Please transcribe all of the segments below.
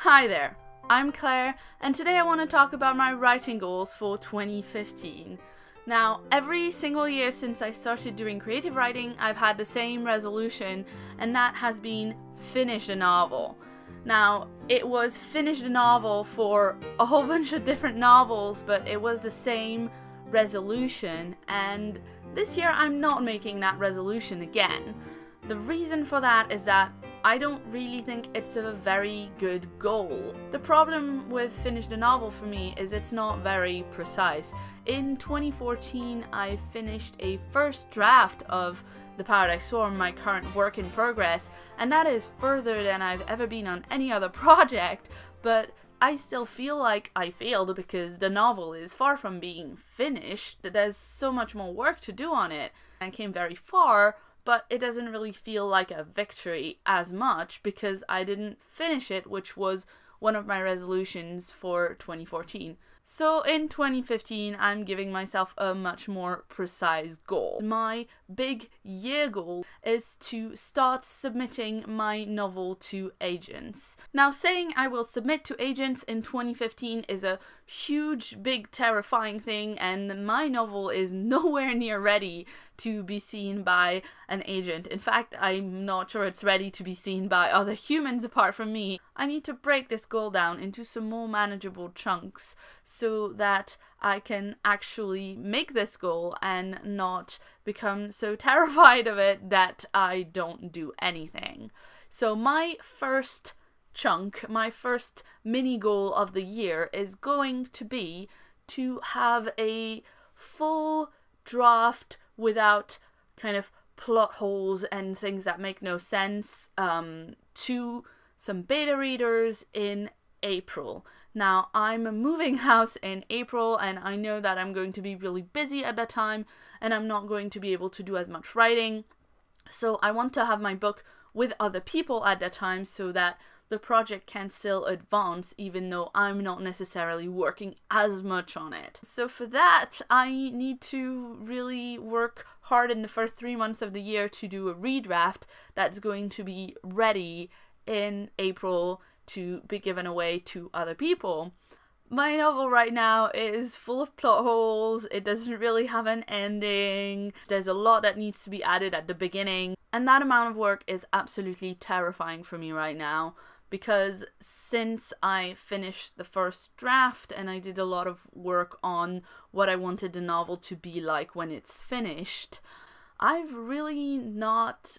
Hi there, I'm Claire, and today I want to talk about my writing goals for 2015. Now, every single year since I started doing creative writing, I've had the same resolution, and that has been finish a novel. Now, it was finish a novel for a whole bunch of different novels, but it was the same resolution, and this year I'm not making that resolution again. The reason for that is that I don't really think it's a very good goal. The problem with finish the novel for me is it's not very precise. In 2014, I finished a first draft of The Paradise Storm, my current work in progress, and that is further than I've ever been on any other project, but I still feel like I failed because the novel is far from being finished. There's so much more work to do on it. I came very far, but it doesn't really feel like a victory as much because I didn't finish it, which was one of my resolutions for 2014. So in 2015, I'm giving myself a much more precise goal. My big year goal is to start submitting my novel to agents. Now, saying I will submit to agents in 2015 is a huge, big, terrifying thing, and my novel is nowhere near ready to be seen by an agent. In fact, I'm not sure it's ready to be seen by other humans apart from me. I need to break this goal down into some more manageable chunks so that I can actually make this goal and not become so terrified of it that I don't do anything. So my first chunk, my first mini goal of the year is going to be to have a full draft without kind of plot holes and things that make no sense to some beta readers in April. Now, I'm moving house in April, and I know that I'm going to be really busy at that time, and I'm not going to be able to do as much writing. So I want to have my book with other people at that time so that the project can still advance even though I'm not necessarily working as much on it. So for that, I need to really work hard in the first 3 months of the year to do a redraft that's going to be ready in April to be given away to other people. My novel right now is full of plot holes, it doesn't really have an ending, there's a lot that needs to be added at the beginning, and that amount of work is absolutely terrifying for me right now, because since I finished the first draft and I did a lot of work on what I wanted the novel to be like when it's finished, I've really not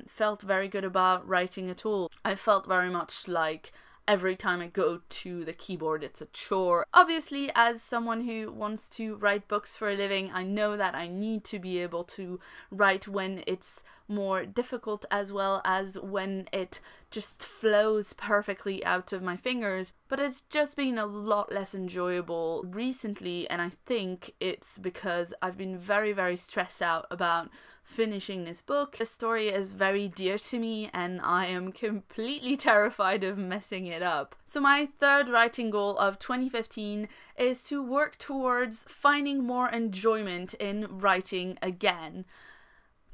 felt very good about writing at all. I felt very much like every time I go to the keyboard it's a chore. Obviously, as someone who wants to write books for a living, I know that I need to be able to write when it's more difficult as well as when it just flows perfectly out of my fingers, but it's just been a lot less enjoyable recently, and I think it's because I've been very, very stressed out about finishing this book. The story is very dear to me and I am completely terrified of messing it up. So my third writing goal of 2015 is to work towards finding more enjoyment in writing again.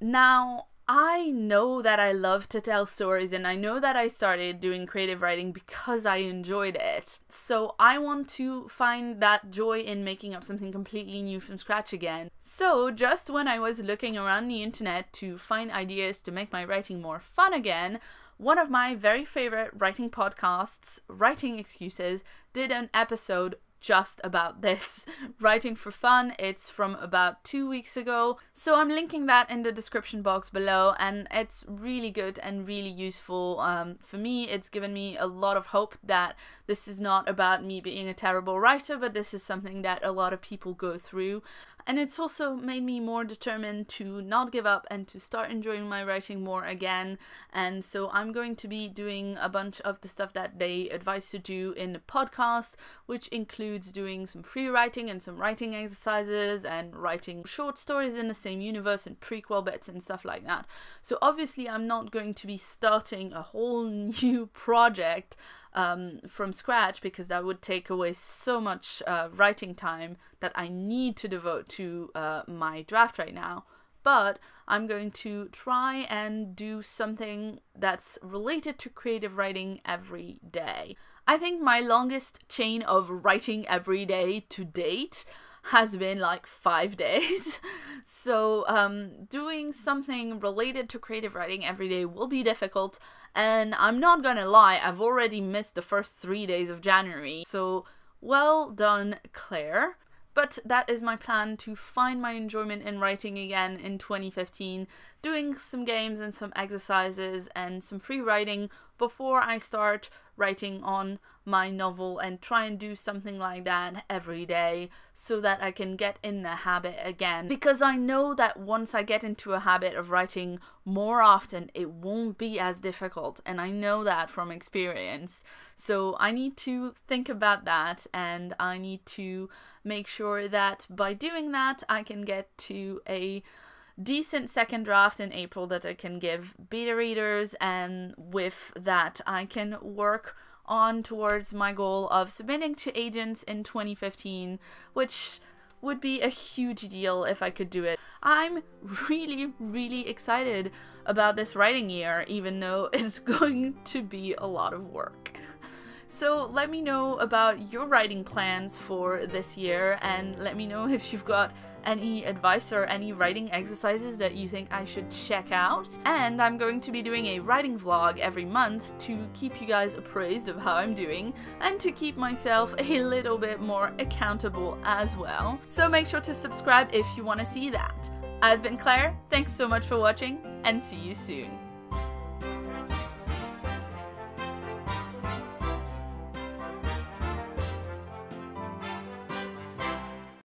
Now, I know that I love to tell stories, and I know that I started doing creative writing because I enjoyed it. So I want to find that joy in making up something completely new from scratch again. So just when I was looking around the internet to find ideas to make my writing more fun again, one of my very favorite writing podcasts, Writing Excuses, did an episode just about this, writing for fun. It's from about 2 weeks ago, so I'm linking that in the description box below, and it's really good and really useful. For me, it's given me a lot of hope that this is not about me being a terrible writer, but this is something that a lot of people go through, and it's also made me more determined to not give up and to start enjoying my writing more again. And so I'm going to be doing a bunch of the stuff that they advise to do in the podcast, which includes doing some free writing and some writing exercises and writing short stories in the same universe and prequel bits and stuff like that. So obviously I'm not going to be starting a whole new project from scratch, because that would take away so much writing time that I need to devote to my draft right now. But I'm going to try and do something that's related to creative writing every day. I think my longest chain of writing every day to date has been like 5 days. So doing something related to creative writing every day will be difficult, and I'm not gonna lie, I've already missed the first 3 days of January. So well done, Claire. But that is my plan, to find my enjoyment in writing again in 2015, doing some games and some exercises and some free writing before I start writing on my novel, and try and do something like that every day so that I can get in the habit again. Because I know that once I get into a habit of writing more often, it won't be as difficult, and I know that from experience. So I need to think about that, and I need to make sure that by doing that I can get to a decent second draft in April that I can give beta readers, and with that I can work on towards my goal of submitting to agents in 2015, which would be a huge deal if I could do it. I'm really excited about this writing year, even though it's going to be a lot of work. So let me know about your writing plans for this year, and let me know if you've got any advice or any writing exercises that you think I should check out. And I'm going to be doing a writing vlog every month to keep you guys appraised of how I'm doing, and to keep myself a little bit more accountable as well. So make sure to subscribe if you want to see that. I've been Claire, thanks so much for watching, and see you soon.